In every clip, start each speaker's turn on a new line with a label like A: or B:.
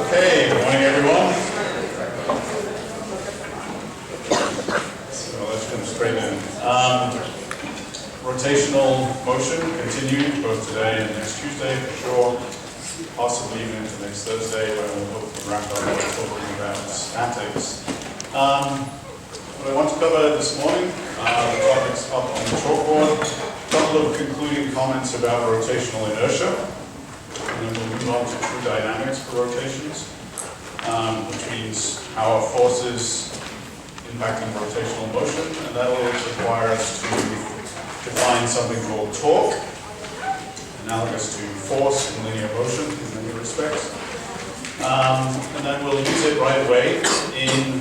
A: Okay, good morning everyone. So let's come straight in. Rotational motion continued both today and next Tuesday for sure, possibly even into next Thursday when we'll hopefully wrap up by talking about statics. What I want to cover this morning, the topics up on the chalkboard, a couple of concluding comments about rotational inertia. And then we'll move on to true dynamics for rotations, which means how are forces impacting rotational motion, and that will require us to define something called torque, analogous to force in linear motion in many respects. And then we'll use it right away in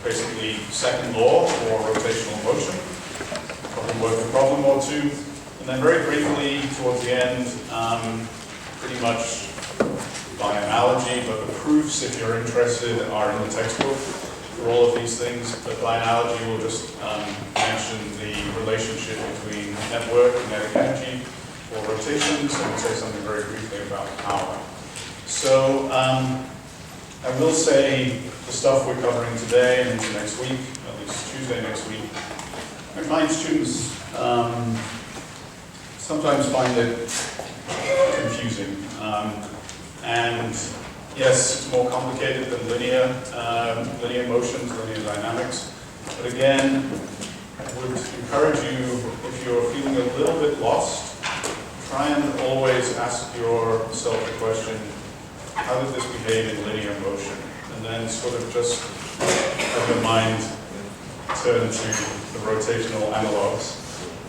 A: basically second law for rotational motion. Probably work a problem or two. And then very briefly, towards the end, pretty much by analogy, but the proofs, if you're interested, are in the textbook for all of these things. But by analogy, we'll just mention the relationship between network, kinetic energy, or rotations, and we'll say something very briefly about power. So I will say the stuff we're covering today and into next week, at least Tuesday next week, I find students sometimes find it confusing. And yes, it's more complicated than linear motions, linear dynamics. But again, I would encourage you, if you're feeling a little bit lost, try and always ask yourself the question, how did this behave in linear motion? And then sort of just have your mind turn to the rotational analogs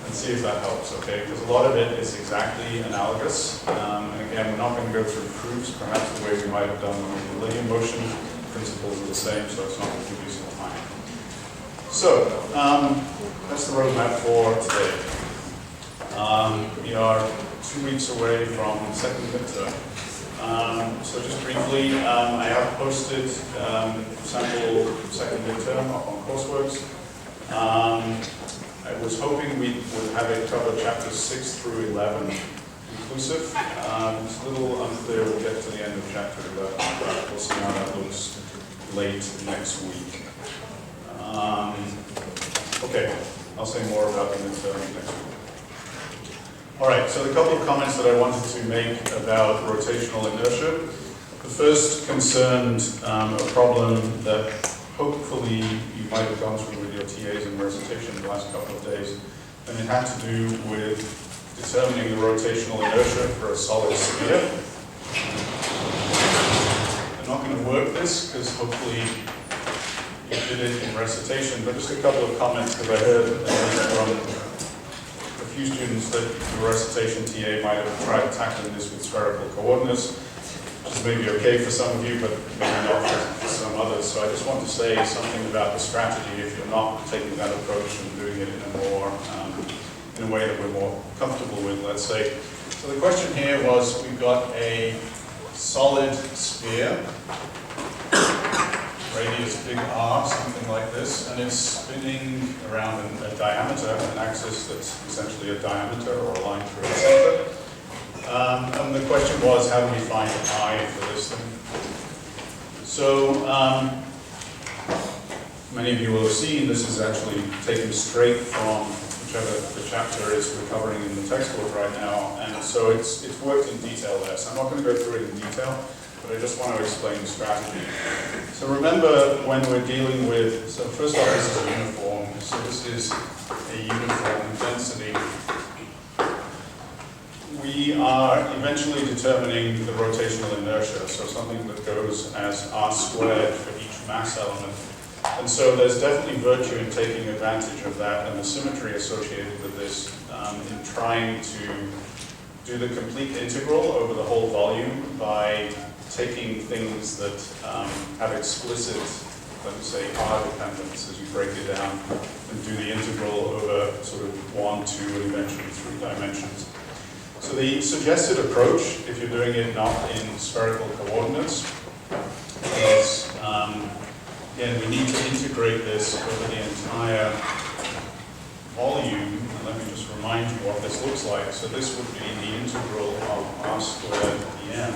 A: and see if that helps, okay? Because a lot of it is exactly analogous. And again, we're not going to go through proofs, perhaps the way we might have done with the linear motion. Principles are the same, so it's not going to give you some time. So, that's the roadmap for today. We are 2 weeks away from second midterm. So just briefly, I have posted sample second midterm up on Courseworks. I was hoping we would have it cover chapters 6 through 11 inclusive. It's a little unclear. We'll get to the end of chapter 11, but we'll see how that looks late next week. Okay, I'll say more about the midterm next week. All right, so a couple of comments that I wanted to make about rotational inertia. The first concerned a problem that hopefully you might have gone through with your TAs in recitation the last couple of days, and it had to do with determining the rotational inertia for a solid sphere. I'm not going to work this because hopefully you did it in recitation, but just a couple of comments because I heard from a few students that the recitation TA might have tried tackling this with spherical coordinates, which is maybe okay for some of you, but maybe not for some others. So I just want to say something about the strategy if you're not taking that approach and doing it in a way that we're more comfortable with, let's say. So the question here was, we've got a solid sphere, radius big R, something like this, and it's spinning around a diameter, an axis that's essentially a diameter or a line through its center. And the question was, how do we find I for this thing? So, many of you will have seen this is actually taken straight from whichever the chapter is we're covering in the textbook right now, and so it's worked in detail there. So I'm not going to go through it in detail, but I just want to explain the strategy. So remember when we're dealing with, so first off, this is a uniform. So this is a uniform density we are eventually determining the rotational inertia, so something that goes as r squared for each mass element. And so there's definitely virtue in taking advantage of that and the symmetry associated with this in trying to do the complete integral over the whole volume by taking things that have explicit, let me say, r dependence as you break it down and do the integral over sort of 1, 2, and eventually 3 dimensions. So the suggested approach, if you're doing it not in spherical coordinates, is, again, we need to integrate this over the entire volume. And let me just remind you what this looks like. So this would be the integral of r squared dm.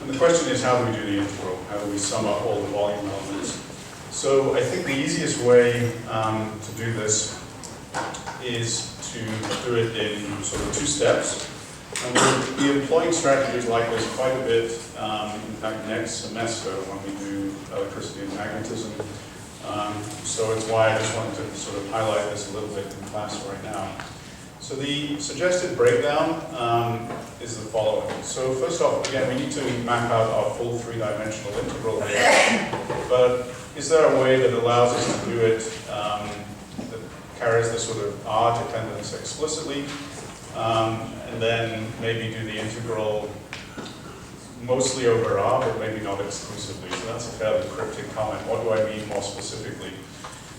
A: And the question is, how do we do the integral? How do we sum up all the volume elements? So I think the easiest way to do this is to do it in sort of 2 steps. And we'll be employing strategies like this quite a bit, in fact, next semester when we do electricity and magnetism. So it's why I just wanted to sort of highlight this a little bit in class right now. So the suggested breakdown is the following. So first off, again, we need to map out our full 3-dimensional integral here. But is there a way that allows us to do it that carries the sort of r dependence explicitly, and then maybe do the integral mostly over r, but maybe not exclusively? So that's a fairly cryptic comment. What do I mean more specifically?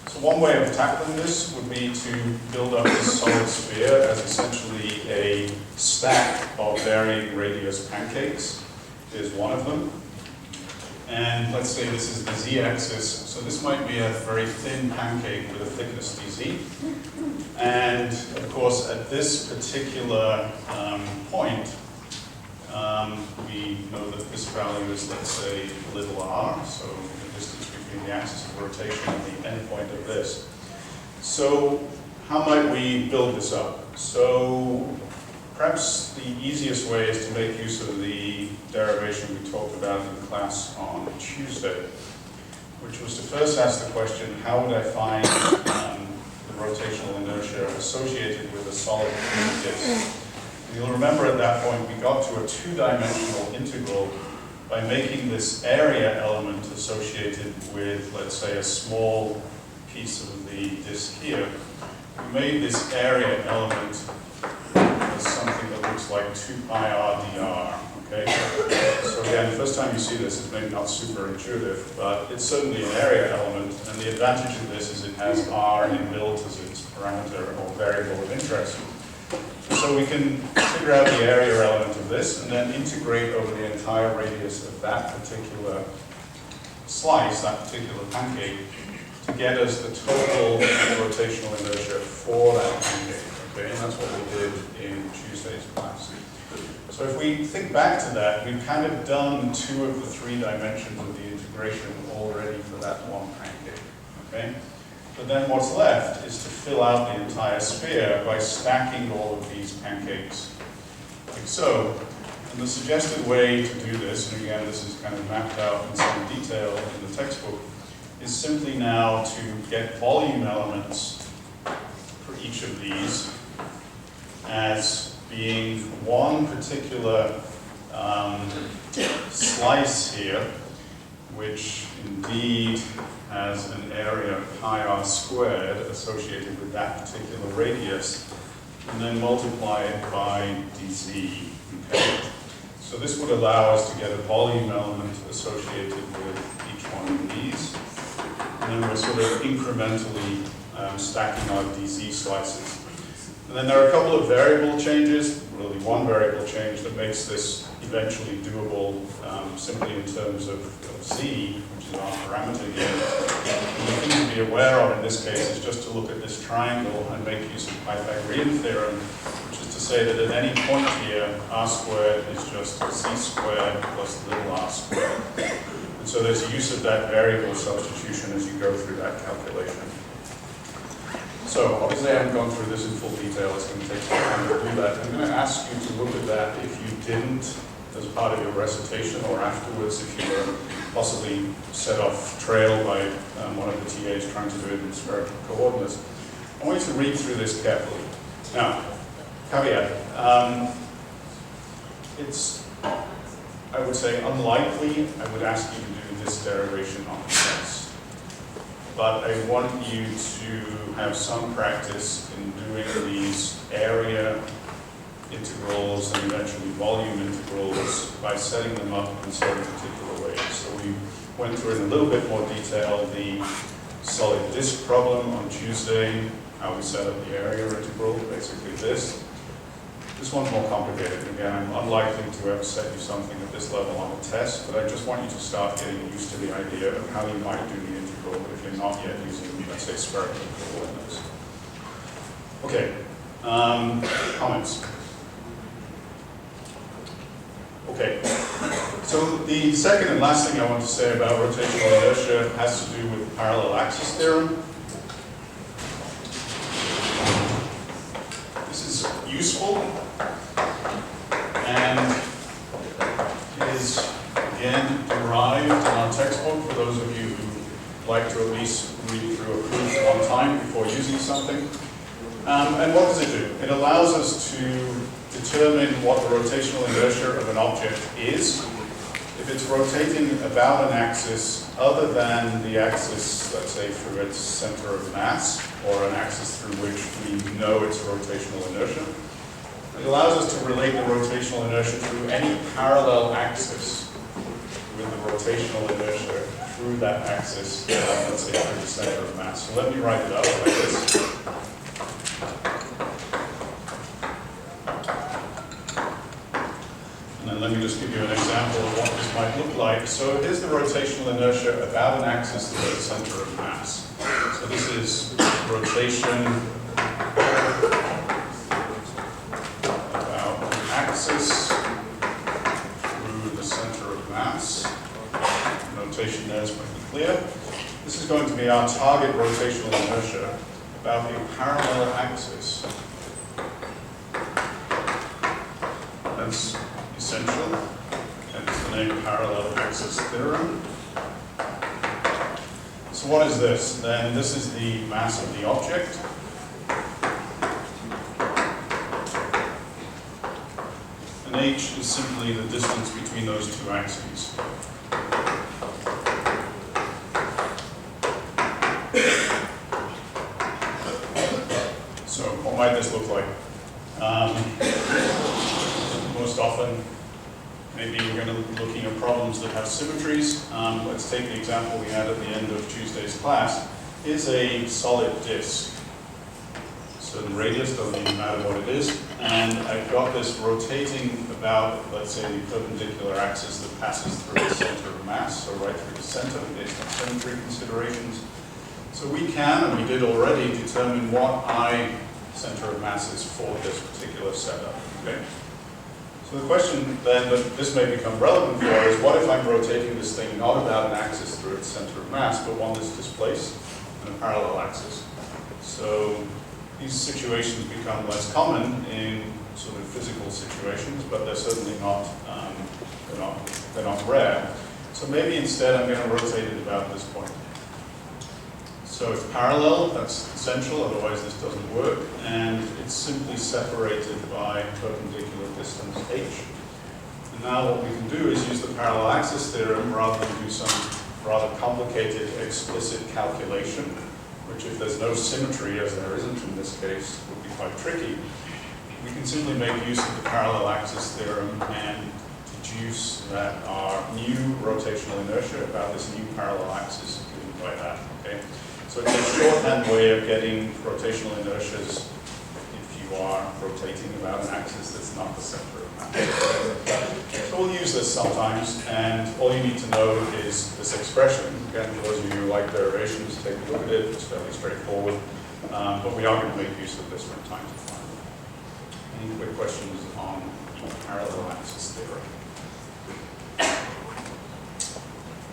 A: So one way of tackling this would be to build up this solid sphere as essentially a stack of varying radius pancakes. Here's one of them. And let's say this is the z-axis. So this might be a very thin pancake with a thickness dz. And of course, at this particular point, we know that this value is, let's say, little r. So the distance between the axis of rotation and the endpoint of this. So how might we build this up? So perhaps the easiest way is to make use of the derivation we talked about in class on Tuesday, which was to first ask the question, how would I find the rotational inertia associated with a solid disk? And you'll remember at that point we got to a 2-dimensional integral by making this area element associated with, let's say, a small piece of the disk here. We made this area element as something that looks like 2 pi r dr, okay? So again, the first time you see this, it's maybe not super intuitive, but it's certainly an area element, and the advantage of this is it has r inbuilt as its parameter or variable of interest. So we can figure out the area element of this and then integrate over the entire radius of that particular slice, that particular pancake, to get us the total rotational inertia for that pancake. Okay, and that's what we did in Tuesday's class. So if we think back to that, we've kind of done 2 of the 3 dimensions of the integration already for that one pancake. Okay? But then what's left is to fill out the entire sphere by stacking all of these pancakes, like so. And the suggested way to do this, and again this is kind of mapped out in some detail in the textbook, is simply now to get volume elements for each of these as being one particular slice here, which indeed has an area pi r squared associated with that particular radius, and then multiply it by dz. Okay? So this would allow us to get a volume element associated with each one of these. And then we're sort of incrementally stacking our dz slices. And then there are a couple of variable changes, really one variable change that makes this eventually doable simply in terms of z, which is our parameter here. And the thing to be aware of in this case is just to look at this triangle and make use of Pythagorean theorem, which is to say that at any point here, r squared is just z squared plus little r squared. And so there's use of that variable substitution as you go through that calculation. So obviously I haven't gone through this in full detail, it's going to take some time to do that. I'm going to ask you to look at that if you didn't as part of your recitation or afterwards if you were possibly set off trail by one of the TAs trying to do it in spherical coordinates. I want you to read through this carefully. Now, caveat. it's, I would say, unlikely I would ask you to do this derivation on the test. But I want you to have some practice in doing these area integrals and eventually volume integrals by setting them up in certain particular ways. So we went through in a little bit more detail the solid disk problem on Tuesday, how we set up the area integral, basically this. This one's more complicated. Again, I'm unlikely to ever set you something at this level on a test, but I just want you to start getting used to the idea of how you might do the integral if you're not yet using, let's say, spherical coordinates. Okay, comments? Okay, so the second and last thing I want to say about rotational inertia has to do with the parallel axis theorem. This is useful and is, again, derived in our textbook for those of you who like to at least read through a proof one time before using something. And what does it do? It allows us to determine what the rotational inertia of an object is if it's rotating about an axis other than the axis, let's say, through its center of mass, or an axis through which we know its rotational inertia. It allows us to relate the rotational inertia through any parallel axis with the rotational inertia through that axis, let's say, through the center of mass. So let me write it out like this. And let me just give you an example of what this might look like. So here's the rotational inertia about an axis through the center of mass. So this is rotation about an axis through the center of mass. The notation there is pretty clear. This is going to be our target rotational inertia about a parallel axis. That's essential, hence the name parallel axis theorem. So what is this? Then this is the mass of the object. And h is simply the distance between those two axes. So what might this look like? Most often, maybe we're going to be looking at problems that have symmetries. Let's take the example we had at the end of Tuesday's class. Is a solid disk. Certain radius, doesn't even matter what it is. And I've got this rotating about, let's say, the perpendicular axis that passes through the center of mass, so right through the center based on symmetry considerations. So we can, and we did already, determine what I center of mass is for this particular setup. Okay? So the question then that this may become relevant for is, what if I'm rotating this thing not about an axis through its center of mass, but one that's displaced in a parallel axis? So these situations become less common in sort of physical situations, but they're certainly not, they're not rare. So maybe instead I'm going to rotate it about this point. So it's parallel, that's essential, otherwise this doesn't work, and it's simply separated by perpendicular distance h. And now what we can do is use the parallel axis theorem rather than do some rather complicated explicit calculation, which if there's no symmetry, as there isn't in this case, would be quite tricky. We can simply make use of the parallel axis theorem and deduce that our new rotational inertia about this new parallel axis is given by that. Okay? So it's a shorthand way of getting rotational inertias if you are rotating about an axis that's not the center of mass. So we'll use this sometimes, and all you need to know is this expression. Again, for those of you who like derivations, take a look at it. It's fairly straightforward. But we are going to make use of this from time to time. Any quick questions on the parallel axis theorem?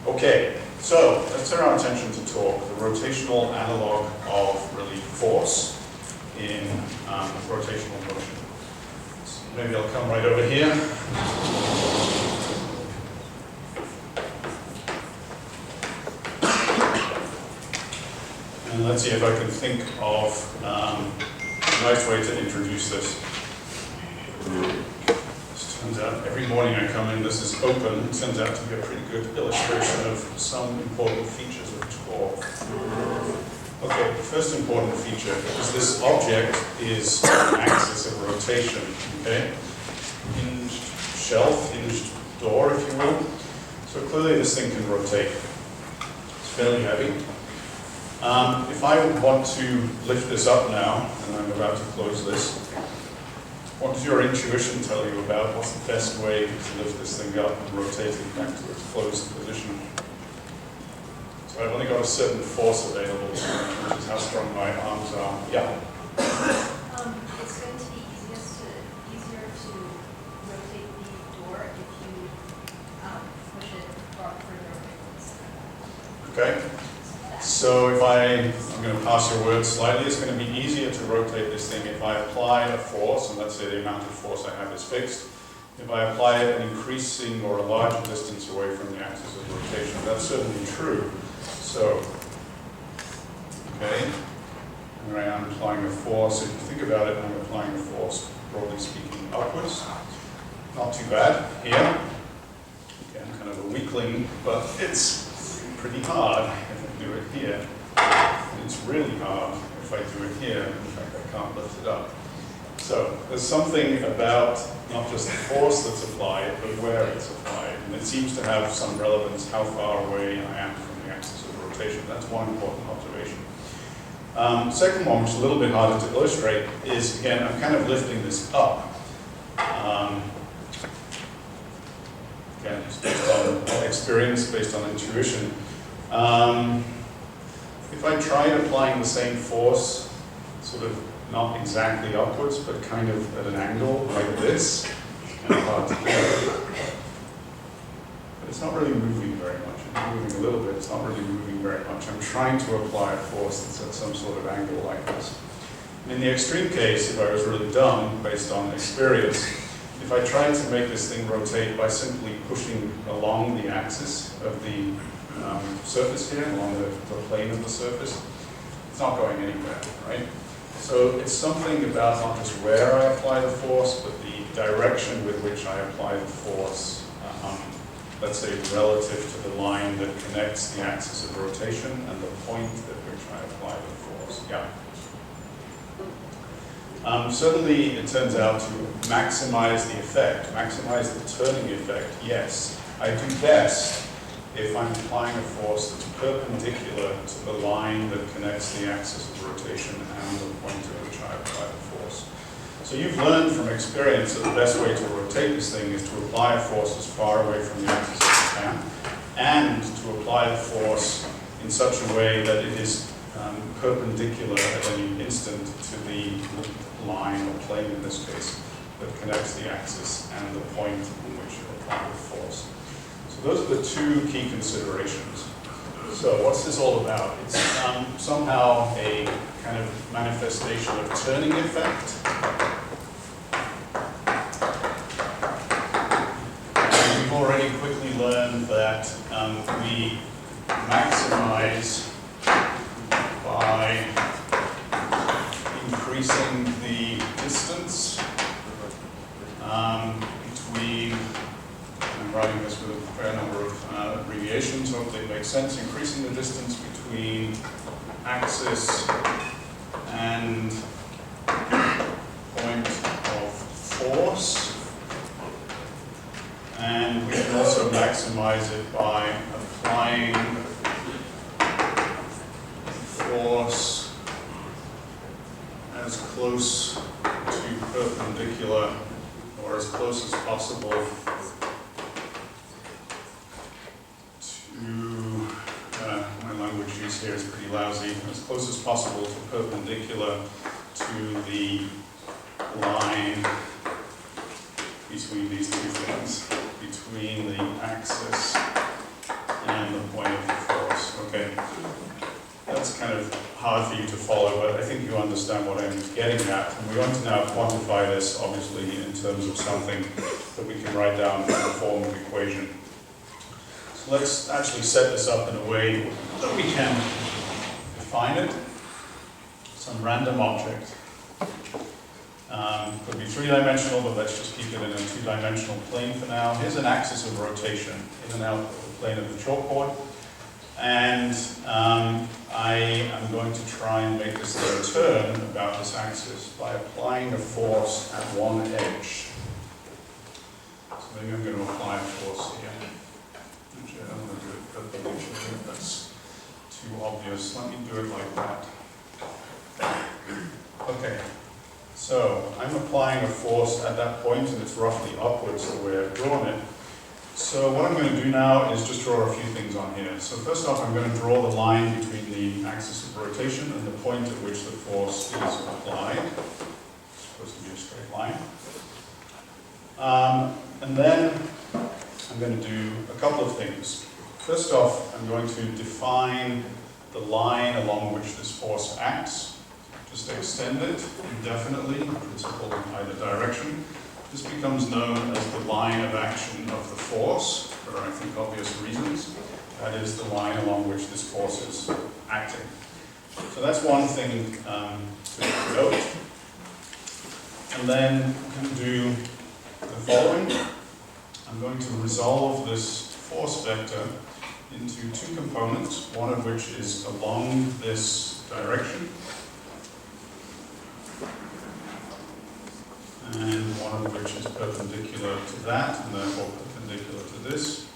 A: Okay. So let's turn our attention to torque, the rotational analog of really force in rotational motion. So maybe I'll come right over here. And let's see if I can think of a nice way to introduce this. Just turns out every morning I come in, this is open. It turns out to be a pretty good illustration of some important features of Tor. Okay, the first important feature is this object is an axis of rotation, okay? Hinged shelf, hinged door, if you will. So clearly this thing can rotate. It's fairly heavy. If I want to lift this up now, and I'm about to close this, what does your intuition tell you about what's the best way to lift this thing up and rotate it back to its closed position? So I've only got a certain force available to me, which is how strong my arms are. Yeah?
B: It's going to be easier to rotate the door if you push it further away from the center.
A: Okay. So if I'm going to pass your words slightly, it's going to be easier to rotate this thing if I apply a force, and let's say the amount of force I have is fixed. If I apply an increasing or a larger distance away from the axis of rotation, that's certainly true. So, okay, and I am applying a force. If you think about it, I'm applying a force, broadly speaking, upwards. Not too bad here. Again, kind of a weakling, but it's pretty hard if I do it here. And it's really hard if I do it here. In fact, I can't lift it up. So there's something about not just the force that's applied, but where it's applied. And it seems to have some relevance how far away I am from the axis of rotation. That's one important observation. Second one, which is a little bit harder to illustrate, is, again, I'm kind of lifting this up. Again, it's based on experience, based on intuition. If I tried applying the same force, sort of not exactly upwards, but kind of at an angle like this, it's kind of hard to do. But it's not really moving very much. It's moving a little bit, it's not really moving very much. I'm trying to apply a force that's at some sort of angle like this. And in the extreme case, if I was really dumb, based on experience, if I tried to make this thing rotate by simply pushing along the axis of the surface here, along the plane of the surface, it's not going anywhere, right? So it's something about not just where I apply the force, but the direction with which I apply the force, let's say relative to the line that connects the axis of rotation and the point at which I apply the force. Yeah. Certainly it turns out to maximize the effect, maximize the turning effect, yes. I do best if I'm applying a force that's perpendicular to the line that connects the axis of rotation and the point at which I apply the force. So you've learned from experience that the best way to rotate this thing is to apply a force as far away from the axis as you can, and to apply the force in such a way that it is perpendicular at any instant to the line or plane in this case that connects the axis and the point on which you apply the force. So those are the two key considerations. So what's this all about? It's somehow a kind of manifestation of turning effect. And we've already quickly learned that we maximize by increasing the distance between, I'm writing this with a fair number of abbreviations, hopefully it makes sense, increasing the distance between axis and point of force. And we can also maximize it by applying force as close to perpendicular, or as close as possible to, my language use here is pretty lousy, as close as possible to perpendicular to the line between these two things, between the axis and the point of the force. Okay. That's kind of hard for you to follow, but I think you understand what I'm getting at. And we want to now quantify this, obviously, in terms of something that we can write down in the form of equation. So let's actually set this up in a way that we can define it. Some random object. Could be three-dimensional, but let's just keep it in a two-dimensional plane for now. Here's an axis of rotation in and out of the plane of the chalkboard. And I am going to try and make this turn about this axis by applying a force at one edge. So maybe I'm going to apply a force here. Actually, I don't want to do it perpendicularly. That's too obvious. Let me do it like that. Okay. So I'm applying a force at that point, and it's roughly upwards the way I've drawn it. So what I'm going to do now is just draw a few things on here. So first off, I'm going to draw the line between the axis of rotation and the point at which the force is applied. It's supposed to be a straight line. And then I'm going to do a couple of things. First off, I'm going to define the line along which this force acts. Just extend it indefinitely, in principle in either direction. This becomes known as the line of action of the force, for I think obvious reasons. That is the line along which this force is acting. So that's one thing to note. And then I'm going to do the following. I'm going to resolve this force vector into two components, one of which is along this direction, and one of which is perpendicular to that, and therefore perpendicular to this.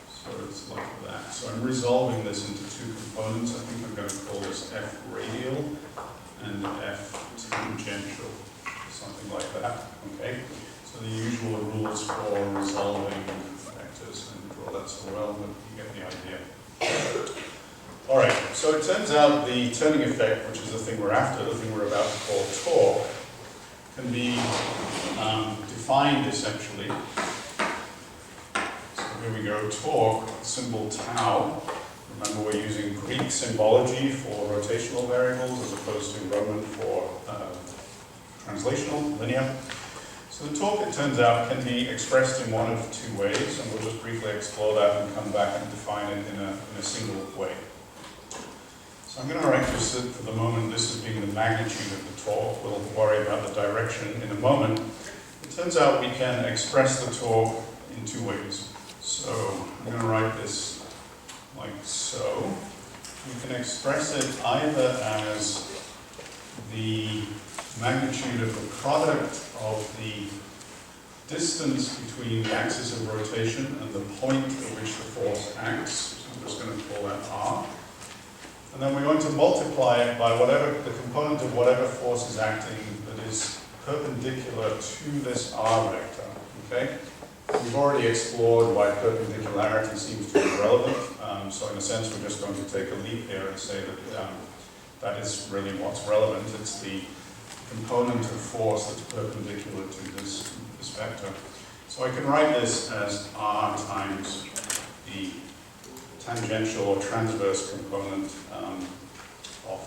A: So it's like that. So I'm resolving this into two components. I think I'm going to call this F radial and F tangential, something like that. Okay. So the usual rules for resolving vectors, and draw that so well, but you get the idea. All right. So it turns out the turning effect, which is the thing we're after, the thing we're about to call torque, can be defined essentially. So here we go, torque, symbol tau. Remember, we're using Greek symbology for rotational variables as opposed to Roman for translational, linear. So the torque, it turns out, can be expressed in one of two ways, and we'll just briefly explore that and come back and define it in a single way. So I'm going to write this for the moment, this as being the magnitude of the torque. We'll worry about the direction in a moment. It turns out we can express the torque in two ways. So I'm going to write this like so. You can express it either as the magnitude of the product of the distance between the axis of rotation and the point at which the force acts. So I'm just going to call that R. And then we're going to multiply it by whatever the component of whatever force is acting that is perpendicular to this R vector. Okay? We've already explored why perpendicularity seems to be relevant. So in a sense, we're just going to take a leap here and say that that is really what's relevant. It's the component of force that's perpendicular to this vector. So I can write this as R times the tangential or transverse component of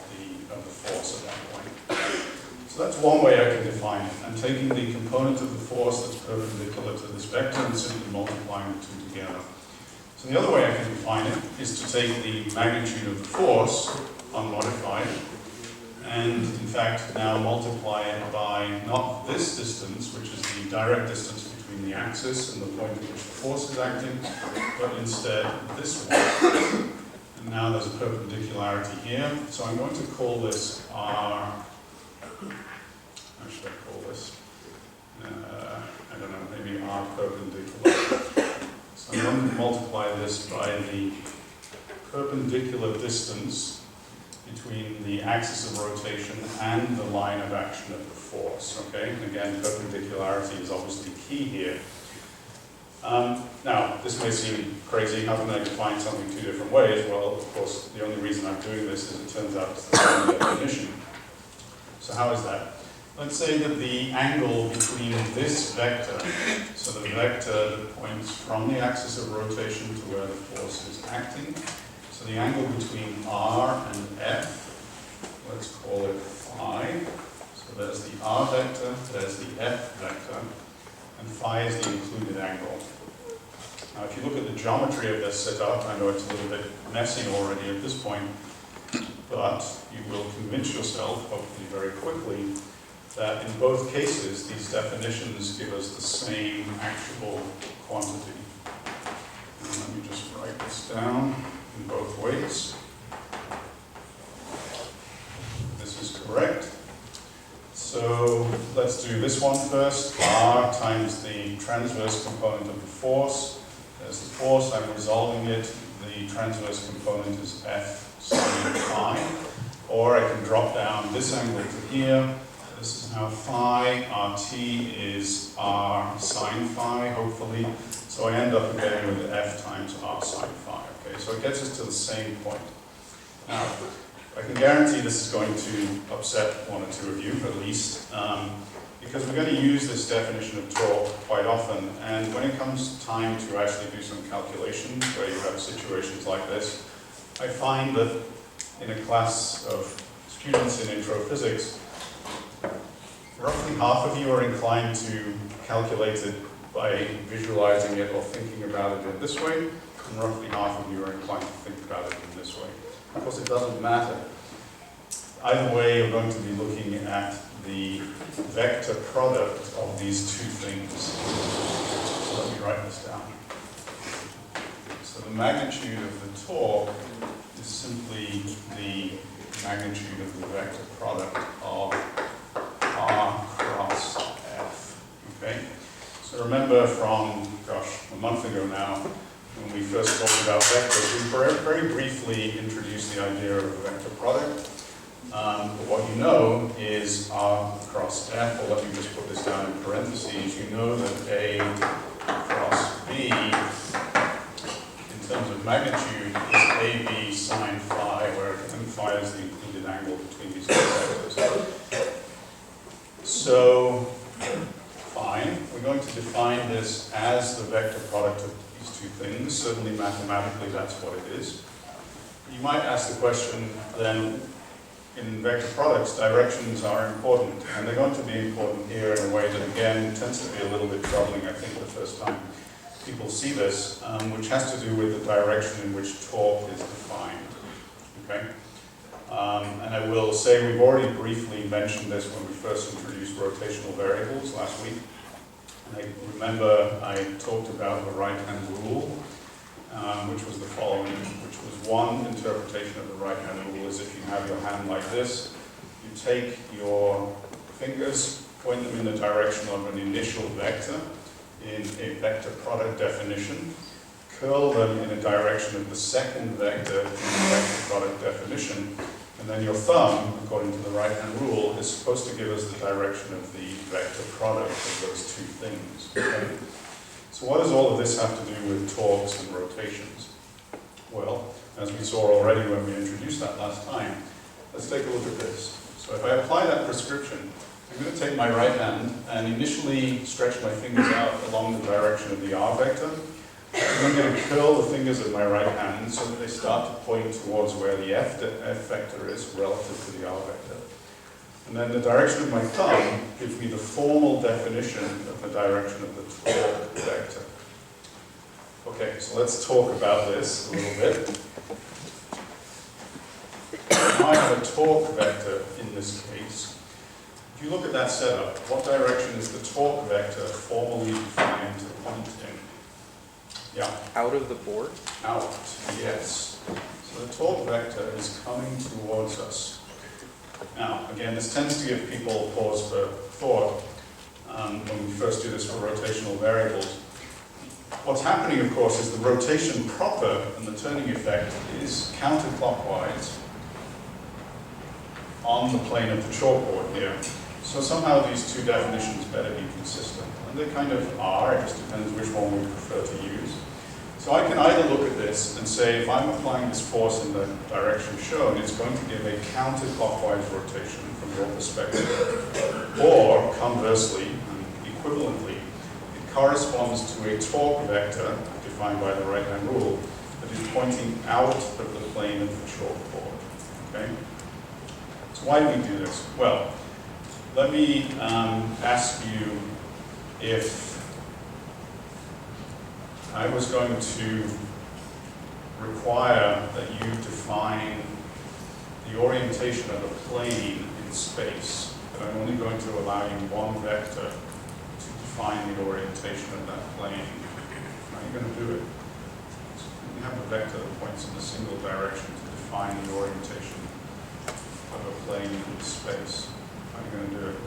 A: the force at that point. So that's one way I can define it. I'm taking the component of the force that's perpendicular to this vector and simply multiplying the two together. So the other way I can define it is to take the magnitude of the force, unmodified, and in fact now multiply it by not this distance, which is the direct distance between the axis and the point at which the force is acting, but instead this one. And now there's a perpendicularity here, so I'm going to call this R. How should I call this? I don't know, maybe R perpendicular. So I'm going to multiply this by the perpendicular distance between the axis of rotation and the line of action of the force. Okay, and again, perpendicularity is obviously key here. Now, this may seem crazy. How can I define something two different ways? Well, of course, the only reason I'm doing this is it turns out it's the same definition. So how is that? Let's say that the angle between this vector, so the vector that points from the axis of rotation to where the force is acting, so the angle between R and F, let's call it phi. So there's the R vector, there's the F vector, and phi is the included angle. Now if you look at the geometry of this setup, I know it's a little bit messy already at this point, but you will convince yourself, hopefully very quickly, that in both cases, these definitions give us the same actual quantity. And let me just write this down in both ways. This is correct. So let's do this one first. R times the transverse component of the force. There's the force, I'm resolving it. The transverse component is F sine phi. Or I can drop down this angle to here. This is now phi. RT is R sine phi, hopefully. So I end up getting with F times R sine phi. Okay, so it gets us to the same point. Now, I can guarantee this is going to upset one or two of you, at least, because we're going to use this definition of torque quite often, and when it comes time to actually do some calculations where you have situations like this, I find that in a class of students in intro physics, roughly half of you are inclined to calculate it by visualizing it or thinking about it in this way, and roughly half of you are inclined to think about it in this way. Of course, it doesn't matter. Either way, you're going to be looking at the vector product of these two things. So let me write this down. So the magnitude of the torque is simply the magnitude of the vector product of R cross F. Okay? So remember from, gosh, a month ago now, when we first talked about vectors, we very briefly introduced the idea of a vector product. But what you know is R cross F, or let me just put this down in parentheses, you know that A cross B, in terms of magnitude, is AB sine phi, where phi is the included angle between these two vectors. So, fine, we're going to define this as the vector product of these two things. Certainly mathematically that's what it is. You might ask the question then, in vector products, directions are important, and they're going to be important here in a way that, again, tends to be a little bit troubling, I think, the first time people see this, which has to do with the direction in which torque is defined. Okay? And I will say we've already briefly mentioned this when we first introduced rotational variables last week. And I remember I talked about the right-hand rule, which was the following, which was one interpretation of the right-hand rule is if you have your hand like this, you take your fingers, point them in the direction of an initial vector in a vector product definition, curl them in a direction of the second vector in the vector product definition, and then your thumb, according to the right-hand rule, is supposed to give us the direction of the vector product of those two things. Okay? So what does all of this have to do with torques and rotations? Well, as we saw already when we introduced that last time, let's take a look at this. So if I apply that prescription, I'm going to take my right hand and initially stretch my fingers out along the direction of the R vector. I'm going to curl the fingers of my right hand so that they start to point towards where the F vector is relative to the R vector. And then the direction of my thumb gives me the formal definition of the direction of the torque vector. Okay, so let's talk about this a little bit. Now I have a torque vector in this case. If you look at that setup, what direction is the torque vector formally defined to point in? Yeah.
C: Out of the board?
A: Out, yes. So the torque vector is coming towards us. Now, again, this tends to give people pause for thought when we first do this for rotational variables. What's happening, of course, is the rotation proper and the turning effect is counterclockwise on the plane of the chalkboard here. So somehow these two definitions better be consistent. And they kind of are, it just depends which one we prefer to use. So I can either look at this and say, if I'm applying this force in the direction shown, it's going to give a counterclockwise rotation from your perspective. Or, conversely, and equivalently, it corresponds to a torque vector defined by the right-hand rule that is pointing out of the plane of the chalkboard. Okay? So why do we do this? Well, let me ask you if I was going to require that you define the orientation of a plane in space but I'm only going to allow you one vector to define the orientation of that plane. How are you going to do it? You have a vector that points in a single direction to define the orientation of a plane in space. How are you going to do it?